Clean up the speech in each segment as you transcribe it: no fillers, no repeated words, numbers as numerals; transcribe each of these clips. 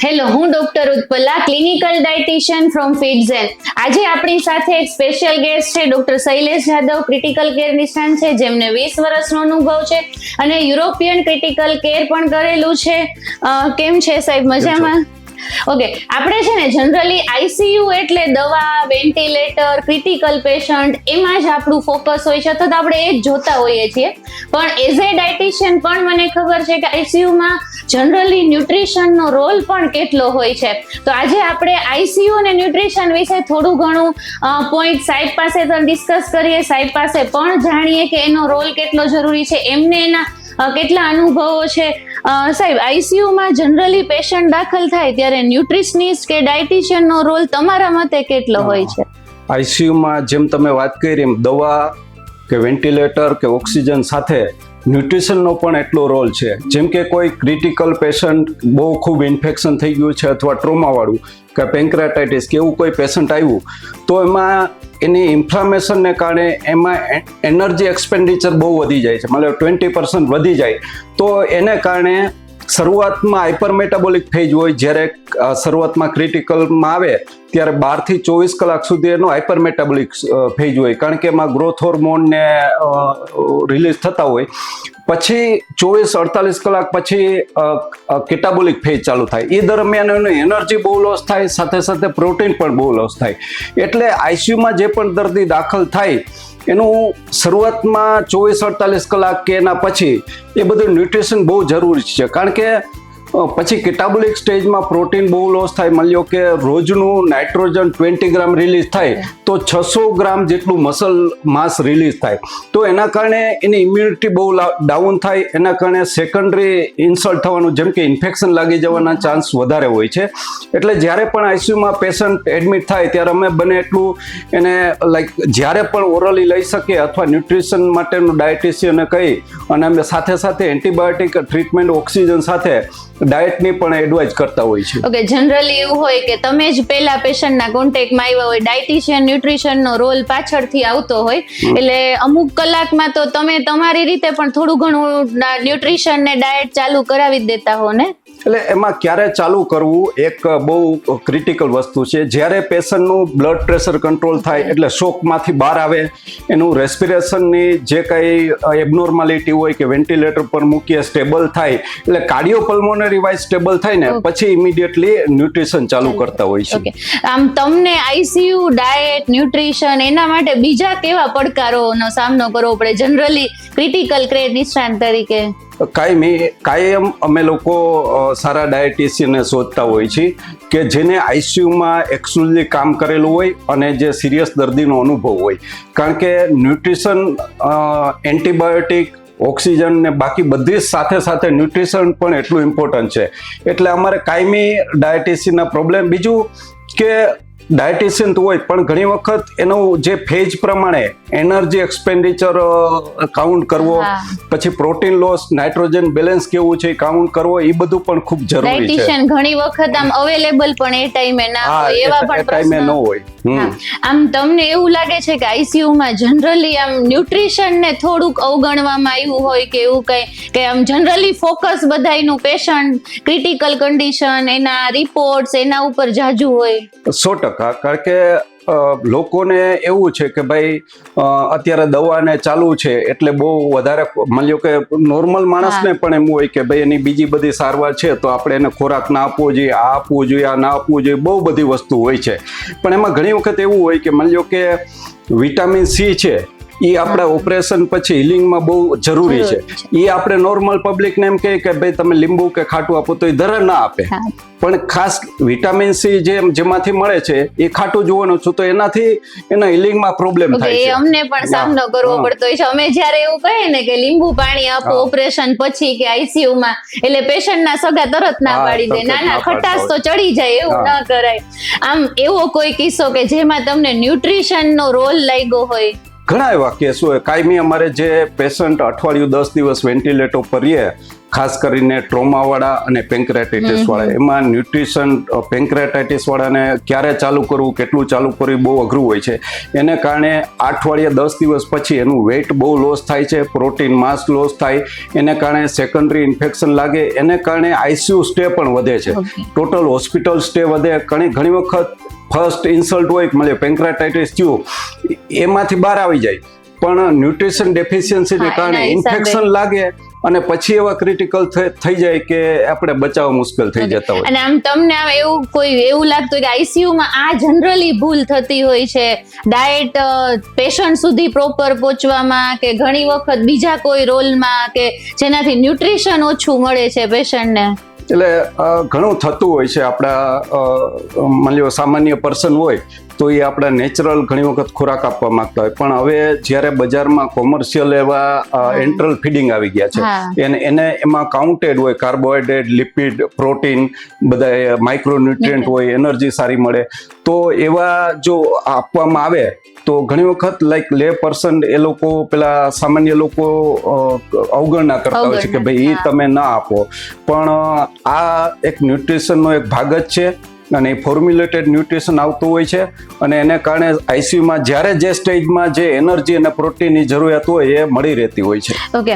Hello, હું doctor Utpala, clinical dietitian from FitZen. આજે આપણી સાથે એક સ્પેશિયલ ગેસ્ટ છે, doctor Shailesh Jadav, critical care નિષ્ણાંત છે, જેમને 20 વર્ષનો અનુભવ છે અને યુરોપિયન ક્રિટિકલ કેર પણ કરેલું છે. કેમ છે સાહેબ? મજામાં? ઓકે, આપણે છે ને જનરલી આઈસીયુ એટલે દવા, વેન્ટિલેટર, ક્રિટિકલ પેશન્ટ, એમાં જ આપણું ફોકસ હોય છે, સતત આપણે એ જ જોતા હોઈએ છીએ. પણ એઝ એ ડાયટિશિયન પણ મને ખબર છે કે આઈસીયુમાં જનરલી ન્યુટ્રિશનનો રોલ પણ કેટલો હોય છે. તો આજે આપણે આઈસીયુ અને ન્યુટ્રિશન વિશે થોડું ઘણું પોઈન્ટ સાહેબ પાસે ડિસ્કસ કરીએ, સાહેબ પાસે પણ જાણીએ કે એનો રોલ કેટલો જરૂરી છે, એમને એના કેટલા અનુભવો છે. સાહેબ, આઈસીયુમાં જનરલી પેશન્ટ દાખલ થાય ત્યારે ન્યુટ્રિશનિસ્ટ કે ડાયટિશિયનનો રોલ તમારા મતે કેટલો હોય છે? આઈસીયુમાં જેમ તમે વાત કરી એમ દવા કે વેન્ટિલેટર કે ઓક્સિજન સાથે ન્યુટ્રિશનનો પણ એટલો રોલ છે. જેમ કે કોઈ ક્રિટિકલ પેશન્ટ બહુ ખૂબ ઇન્ફેક્શન થઈ ગયું છે અથવા ટ્રોમાવાળું કે પેન્ક્રેટાઇટિસ કે એવું કોઈ પેશન્ટ આવ્યું તો એમાં એની ઇન્ફ્લામેશનને કારણે એમાં એનર્જી એક્સપેન્ડિચર બહુ વધી જાય છે, મતલબ 20% વધી જાય. તો એને કારણે શરૂઆતમાં હાઇપરમેટાબોલિક ફેઝ હોય, જ્યારે શરૂઆતમાં ક્રિટિકલમાં આવે ત્યારે 12 થી 24 કલાક સુધી એનો હાઇપરમેટાબોલિક ફેઝ હોય, કારણ કે એમાં ગ્રોથ હોર્મોન ને રિલીઝ થતા હોય. પછી 24-48 કલાક પછી કેટાબોલિક ફેઝ ચાલુ થાય. એ દરમિયાન એનું એનર્જી બહુ લોસ થાય, સાથે સાથે પ્રોટીન પણ બહુ લોસ થાય. એટલે આઈસીયુમાં જે પણ દર્દી દાખલ થાય એનું શરૂઆતમાં 24-48 કલાક કે એના પછી એ બધું ન્યુટ્રિશન બહુ જરૂરી છે, કારણ કે પછી કેટાબોલિક સ્ટેજમાં પ્રોટીન બહુ લોસ થાય. માની લો કે રોજનું નાઇટ્રોજન 20 ગ્રામ રિલીઝ થાય તો 600 ગ્રામ જેટલું મસલ માસ રિલીઝ થાય. તો એના કારણે એની ઇમ્યુનિટી બહુ ડાઉન થાય, એના કારણે સેકન્ડરી ઇન્સલ્ટ થવાનું, જેમ કે ઇન્ફેક્શન લાગી જવાના ચાન્સ વધારે હોય છે. એટલે જ્યારે પણ આઈસીયુમાં પેશન્ટ એડમિટ થાય ત્યારે અમે બને એટલું એને જ્યારે પણ ઓરલી લઈ શકીએ અથવા ન્યુટ્રિશન માટેનું ડાયટિશિયને કહી અને અમે સાથે સાથે એન્ટીબાયોટિક ટ્રીટમેન્ટ ઓક્સિજન સાથે ડાયટની પણ એડવાઇઝ કરતા હોય છે. ઓકે, જનરલી એવું હોય કે તમે જ પહેલા પેશન્ટના કોન્ટેક્ટમાં આવ્યા હોય, ડાયટિશિયન ન્યુટ્રિશનનો રોલ પાછળથી આવતો હોય, એટલે અમુક કલાકમાં તો તમે તમારી રીતે પણ થોડું ઘણું ન્યુટ્રિશન ને ડાયટ ચાલુ કરાવી જ દેતા હો ને? એટલે એમાં ક્યારે ચાલુ કરવું એક બહુ ક્રિટિકલ વસ્તુ છે. જ્યારે પેશન્ટનું બ્લડ પ્રેશર કંટ્રોલ થાય એટલે શોકમાંથી બહાર આવે, એનું રેસ્પિરેશનની જે કંઈ એબનોર્માલિટી હોય કે વેન્ટિલેટર પર મૂકીએ સ્ટેબલ થાય, એટલે કાર્ડિયોપલ્મોનરી વાઇઝ સ્ટેબલ થાય ને પછી ઇમિડિયેટલી ન્યુટ્રિશન ચાલુ કરતા હોય છે. આમ તમને આઈસીયુ, ડાયટ, ન્યુટ્રિશન એના માટે બીજા કેવા પડકારોનો સામનો કરવો પડે જનરલી ક્રિટિકલ કેર નિષ્ણાંત તરીકે? કાયમ અમે લોકો સારા ડાયટિશિયનને શોધતા હોય છે કે જેને આઈસીયુમાં એક્સક્લુઝિવ કામ કરેલું હોય અને જે સિરિયસ દર્દીનો અનુભવ હોય, કારણ કે ન્યુટ્રિશન, એન્ટીબાયોટિક, ઓક્સિજન ને બાકી બધી સાથે સાથે ન્યુટ્રિશન પણ એટલું ઇમ્પોર્ટન્ટ છે. એટલે અમારે કાયમી ડાયટિશિયનના પ્રોબ્લેમ. બીજું કે ડાયટિશિયન તો હોય પણ ઘણી વખત એનું જે ફેઝ પ્રમાણે એનર્જી એક્સપેન્ડિચર કાઉન્ટ કરવો, પછી પ્રોટીન લોસ, નાઇટ્રોજન બેલેન્સ કેવું છે કાઉન્ટ કરવો, એ બધું પણ ખૂબ જરૂરી છે. ડાયટિશિયન ઘણી વખત આમ અવેલેબલ પણ એ ટાઈમે ના હોય, એવા પણ ટાઈમે ન હોય. આમ તમને એવું લાગે છે કે આઈસીયુમાં જનરલી આમ ન્યુટ્રિશન ને થોડુંક અવગણવામાં આવ્યું હોય કે એવું કઈ, કે આમ જનરલી ફોકસ બધાયનું પેશન્ટ ક્રિટિકલ કન્ડિશન, એના રિપોર્ટ્સ એના ઉપર જાજુ હોય? 100%. કારણ કે લોકોને એવું છે કે ભાઈ અત્યારે દવાને ચાલુ છે એટલે બહુ વધારે, માની લો કે નોર્મલ માણસને પણ એમ હોય કે ભાઈ એની બીજી બધી સારવાર છે તો આપણે એને ખોરાક ના આપવો જોઈએ, આ આપવું જોઈએ, આ ના આપવું જોઈએ, બહુ બધી વસ્તુ હોય છે. પણ એમાં ઘણી વખત એવું હોય કે માની લો કે વિટામિન સી છે, એ આપણા ઓપરેશન પછી હિલિંગમાં બહુ જરૂરી છે. એ આપણે નોર્મલ પબ્લિકને એમ કહે કે ભાઈ તમે લીંબુ કે ખાટું આપો તો એ ધરણ ના આપે, પણ ખાસ વિટામિન સી જેમાંથી મળે છે એ ખાટું જોવાનું છું તો એનાથી એના હિલિંગમાં પ્રોબ્લેમ થાય છે. અમને પણ સામનો કરવો પડતો હોય છે. અમે જ્યારે એવું કહીએ ને કે લીંબુ પાણી આપો ઓપરેશન પછી કે આઈસીયુમાં, એટલે પેશન્ટના સગા તરત ના પાડી દે, ના ખટાશ તો ચડી જાય, એવું ના કરાય. આમ એવો કોઈ કિસ્સો કે જેમાં તમને ન્યુટ્રિશનનો રોલ લાગ્યો હોય? ઘણા એવા કેસો હોય. કાયમી અમારે જે પેશન્ટ અઠવાડિયું 10 દિવસ વેન્ટિલેટર પર રહે ખાસ કરીને ટ્રોમાવાળા અને પેન્ક્રેટાઇટિસ વાળા. એમાં ન્યુટ્રિશન પેન્ક્રેટાઇટિસ વાળાને ક્યારે ચાલુ કરવું, કેટલું ચાલુ કરવું બહુ અઘરું હોય છે. એને કારણે 8 અઠવાડિયા 10 દિવસ પછી એનું વેઇટ બહુ લોસ થાય છે, પ્રોટીન માસ લોસ થાય, એને કારણે સેકન્ડરી ઇન્ફેક્શન લાગે, એને કારણે આઈસીયુ સ્ટે પણ વધે છે, ટોટલ હોસ્પિટલ સ્ટે વધે. ઘણી વખત ફર્સ્ટ ઇન્સલ્ટ હોય મળે પેન્ક્રેટાઇટિસ થયું, એમાંથી બહાર આવી જાય, પણ ન્યુટ્રિશન ડેફિશિયન્સીને કારણે ઇન્ફેક્શન લાગે અને પછી એવા ક્રિટિકલ થઈ જાય કે આપણે બચાવવા મુશ્કેલ થઈ જતા હોય. અને આમ તમને એવું લાગતું હોય કે આઈસીયુમાં આ જનરલી ભૂલ થતી હોય છે, ડાયટ પેશન્ટ સુધી પ્રોપર પહોંચવામાં કે ઘણી વખત બીજા કોઈ રોલમાં કે જેનાથી ન્યુટ્રિશન ઓછું મળે છે પેશન્ટને? એટલે ઘણું થતું હોય છે. આપણા માની લો સામાન્ય પર્સન હોય તો એ આપણા નેચરલ ઘણી વખત ખોરાક આપવા માંગતા હોય, પણ હવે જ્યારે બજારમાં કોમર્શિયલ એવા એન્ટરલ ફીડિંગ આવી ગયા છે, એને એમાં કાઉન્ટેડ હોય કાર્બોહાઈડ્રેટ, લિપિડ, પ્રોટીન, બધા માઇક્રોન્યુટ્રિયન્ટ હોય, એનર્જી સારી મળે, તો એવા જો આપવામાં આવે તો ઘણી વખત લાઈક લે પર્સન એ લોકો પેલા સામાન્ય લોકો અવગણના કરતા હોય છે કે ભાઈ એ તમે ના આપો, પણ આ એક ન્યુટ્રિશનનો એક ભાગ જ છે અને ફોર્મ્યુલેટેડ ન્યુટ્રિશન આવતું હોય છે અને એને કારણે આઈસીયુમાં જ્યારે જે સ્ટેજમાં જે એનર્જી અને પ્રોટીનની જરૂરિયાત હોય એ મળી રહેતી હોય છે. ઓકે,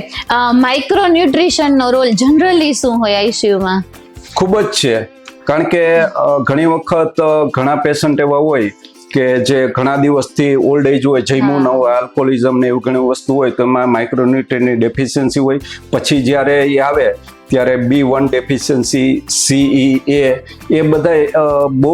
માઇક્રોન્યુટ્રિશનનો રોલ જનરલી શું હોય આઈસીયુમાં? ખૂબ જ છે, કારણ કે ઘણી વખત ઘણા પેશન્ટ એવા હોય કે જે ઘણા દિવસથી ઓલ્ડ એજ હોય, જમ્યું ન હોય, આલ્કોહોલિઝમ ને એવું ઘણી વસ્તુ હોય, તો એમાં માઇક્રોન્યુટ્રિયન્ટની ડેફિશિયન્સી હોય. પછી જ્યારે એ આવે ત્યારે B1 ડેફિશિયન્સી, CE, એ બધા બહુ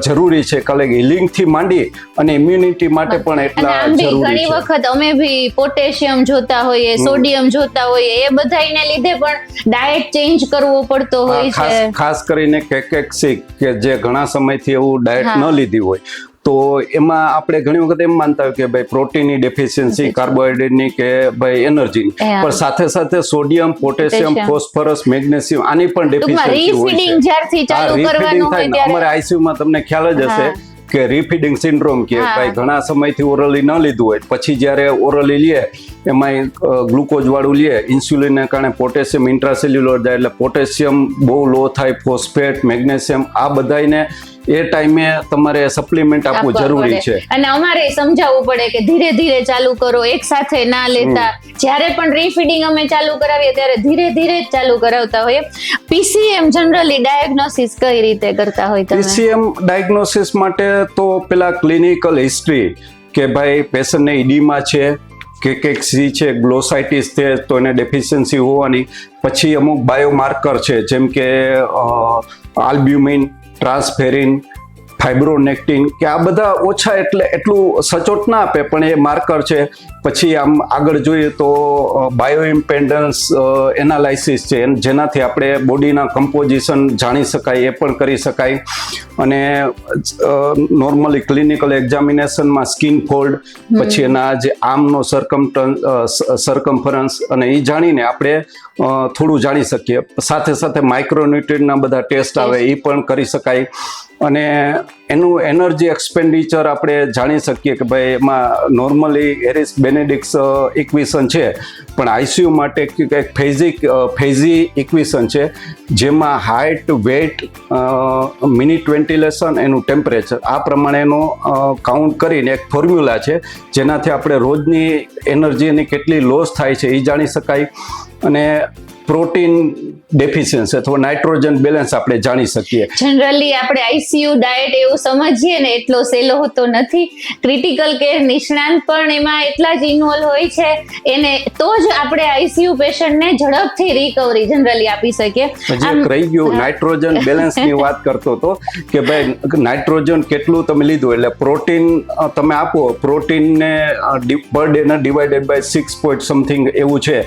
જરૂરી છે, કારણ કે હિલિંગથી માંડી અને ઇમ્યુનિટી માટે પણ એટલા જરૂરી છે. ઘણી વખત અમે બી પોટેશિયમ જોતા હોઈએ, સોડિયમ જોતા હોઈએ, એ બધાને લીધે પણ ડાયટ ચેન્જ કરવો પડતો હોય છે. ખાસ કરીને કેકેક્સિક કે જે ઘણા સમયથી એવું ડાયટ ન લીધી હોય, તો એમાં આપણે ઘણી વખત એમ માનતા હોય કે ભાઈ પ્રોટીનની ડેફિશિયન્સી, કાર્બોહાઈડ્રેટની કે ભાઈ એનર્જીની, પણ સાથે સાથે સોડિયમ, પોટેશિયમ, ફોસ્ફરસ, મેગ્નેશિયમ આની પણ ડેફિશિયન્સી હોય છે. જ્યારથી ચાલુ કરવાનું હોય ત્યારે અમારે આઈસીયુમાં તમને ખ્યાલ જ હશે કે રીફીડિંગ સિન્ડ્રોમ કે ભાઈ ઘણા સમયથી ઓરલી ન લીધું હોય, પછી જ્યારે ઓરલી લે એમાં ગ્લુકોઝ વાળું લે, ઇન્સ્યુલિનને કારણે પોટેશિયમ ઇન્ટ્રાસેલ્યુલર જાય એટલે પોટેશિયમ બહુ લો થાય, ફોસ્ફેટ, મેગ્નેશિયમ, આ બધાને એ ટાઈમે તમારે સપ્લિમેન્ટ આપવું જરૂરી છે. અને અમારે સમજાવવું પડે કે ધીરે ધીરે ચાલુ કરો, એક સાથે ના લેતા. જ્યારે પણ રીફીડિંગ અમે ચાલુ કરાવીએ ત્યારે ધીરે ધીરે જ ચાલુ કરાવતા હોઈએ. પીસીએમ જનરલી ડાયગ્નોસિસ કઈ રીતે કરતા હોય તમે? પીસીએમ ડાયગ્નોસિસ માટે તો પેલા ક્લિનિકલ હિસ્ટ્રી કે ભાઈ પેશન્ટને ઈડીમા છે, કેકેક્સી છે, ગ્લોસાઇટિસ છે તો એને ડેફિશિયન્સી હોવાની. પછી અમુક બાયોમાર્કર છે જેમ કે આલ્બ્યુમિન, ટ્રાન્સફેરિન, ફાઇબ્રોનેક્ટિન, કે આ બધા ઓછા એટલું સચોટ ના આપે પણ એ માર્કર છે. પછી આમ આગળ જોઈએ તો બાયો ઇમ્પેડન્સ એનાલાઇસિસ છે, જેનાથી આપણે બોડીના કમ્પોઝિશન જાણી શકાય, એ પણ કરી શકાય. અને નોર્મલી ક્લિનિકલ એક્ઝામિનેશનમાં સ્કિન ફોલ્ડ, પછી એના જે આર્મનો સરકમફરન્સ અને એ જાણીને આપણે થોડું જાણી શકીએ. સાથે સાથે માઇક્રોન્યુટ્રિયન્ટના બધા ટેસ્ટ આવે એ પણ કરી શકાય. અને એનું એનર્જી એક્સપેન્ડિચર આપણે જાણી શકીએ કે ભાઈ એમાં નોર્મલી હેરિસ બેનેડિક્સ ઇક્વેશન છે, પણ આઈસીયુ માટે એક ફેઝી ઇક્વેશન છે જેમાં હાઇટ, વેટ, મિનિટ વેન્ટિલેશન, એનું ટેમ્પરેચર, આ પ્રમાણેનો કાઉન્ટ કરીને એક ફોર્મ્યુલા છે જેનાથી આપણે રોજની એનર્જીની કેટલી લોસ થાય છે એ જાણી શકાય. અને પ્રોટીન ડેફિશિયન્સી અથવા નાઇટ્રોજન બેલેન્સ આપણે જાણી શકીએ. જનરલી આપણે આઈસીયુ ડાયટ એવું સમજીએ ને એટલો સહેલો હોતો નથી. ક્રિટિકલ કેર નિષ્ણાંત પણ એમાં એટલા જ ઇન્વોલ્વ હોય છે, એને તો જ આપણે આઈસીયુ પેશન્ટને ઝડપથી રિકવરી જનરલી આપી શકીએ. હજી રહી ગયું નાઇટ્રોજન બેલેન્સની વાત કરતો હતો કે ભાઈ નાઇટ્રોજન કેટલું તમે લીધું એટલે પ્રોટીન તમે આપો, પ્રોટીનને પર ડેના ડિવાઇડેડ બાય 6 પોઈન્ટ સમથિંગ એવું છે,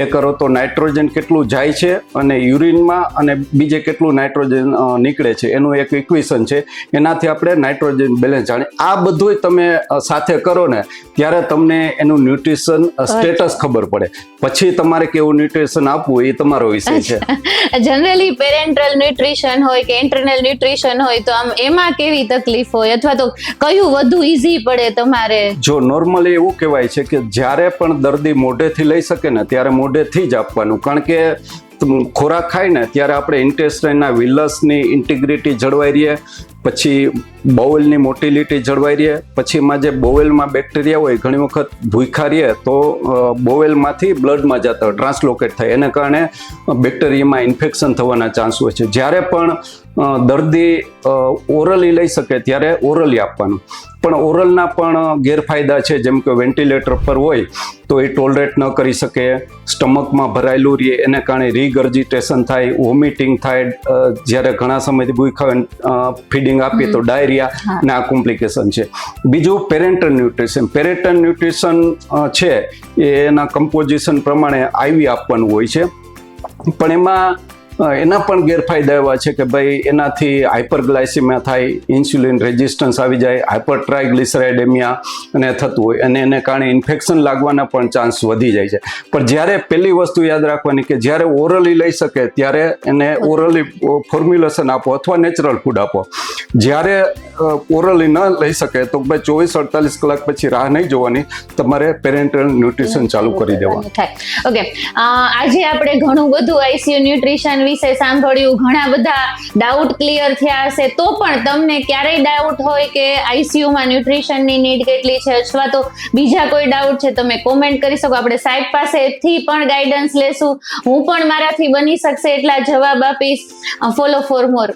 એ કરો તો નાઇટ્રોજન કેટલું જાય છે અને યુરિનમાં અને બીજે કેટલું નાઇટ્રોજન નીકળે છે એનું એક ઇક્વેશન છે. એનાથી આપણે નાઇટ્રોજન બેલેન્સ જાણીએ. આ બધું તમે સાથે કરો ને ત્યારે તમને એનું ન્યુટ્રિશન સ્ટેટસ ખબર પડે. પછી તમારે કેવું ન્યુટ્રિશન આપવું એ તમારો વિષય છે. જનરલી પેરેન્ટલ ન્યુટ્રિશન હોય કે ઇન્ટરનલ ન્યુટ્રિશન હોય તો આમ એમાં કેવી તકલીફ હોય અથવા તો કયું વધુ ઈઝી પડે તમારે? જો નોર્મલી એવું કહેવાય છે કે જ્યારે પણ દર્દી મોઢેથી લઈ શકે ને ત્યારે મોઢેથી જ આપવાનું, કારણ કે ખોરાક ખાય ને ત્યારે આપણે ઇન્ટેસ્ટાઇનના વિલસની ઇન્ટિગ્રિટી જળવાઈ રહે, પછી બોવેલની મોટિલિટી જળવાઈ રહે, પછી એમાં જે બોવેલમાં બેક્ટેરિયા હોય ઘણી વખત ભૂખ્યા રહે તો બોવેલમાંથી બ્લડમાં જતા હોય, ટ્રાન્સલોકેટ થાય, એને કારણે બેક્ટેરિયામાં ઇન્ફેક્શન થવાના ચાન્સ હોય છે. જ્યારે પણ દર્દી ઓરલી લઈ શકે ત્યારે ઓરલી આપવાનું. પણ ઓરલના પણ ગેરફાયદા છે, જેમ કે વેન્ટિલેટર પર હોય તો એ ટોલરેટ ન કરી શકે, સ્ટમકમાં ભરાયેલું રહે, એને કારણે રીગર્જિટેશન થાય, વોમિટિંગ થાય, જ્યારે ઘણા સમયથી ભૂખ્યા ફીડિંગ આપીએ તો ડાયરિયા ને આ કોમ્પ્લિકેશન છે. બીજું પેરેન્ટલ ન્યુટ્રિશન છે એ એના કમ્પોઝિશન પ્રમાણે આઈવી આપવાનું હોય છે, પણ એના પણ ગેરફાયદા એવા છે કે ભાઈ એનાથી હાઇપરગ્લાયસીમિયા થાય, ઇન્સ્યુલિન રેઝિસ્ટન્સ આવી જાય, હાઇપર ટ્રાઇગ્લિસરાઇડેમિયા અને થતું હોય, અને એને કારણે ઇન્ફેક્શન લાગવાના પણ ચાન્સ વધી જાય છે. પણ જ્યારે પહેલી વસ્તુ યાદ રાખવાની કે જ્યારે ઓરલી લઈ શકે ત્યારે એને ઓરલી ફોર્મ્યુલેશન આપો અથવા નેચરલ ફૂડ આપો. જ્યારે ઓરલી ન લઈ શકે તો ભાઈ 24-48 કલાક પછી રાહ નહીં જોવાની, તમારે પેરેન્ટલ ન્યુટ્રિશન ચાલુ કરી દેવાનું. ઓકે, આજે આપણે ઘણું બધું આઈસીયુ ન્યુટ્રિશન વિશે સાંભળ્યું, ઘણા બધા ડાઉટ ક્લિયર થયા હશે. તો પણ તમને ક્યારેય ડાઉટ હોય કે આઈસીયુમાં ન્યુટ્રિશનની નીડ કેટલી છે અથવા તો બીજા કોઈ ડાઉટ છે, તમે કોમેન્ટ કરી શકો. આપણે સાહેબ પાસેથી પણ ગાઈડન્સ લેશું, હું પણ મારાથી બની શકશે એટલા જવાબ આપીશ. Follow for more.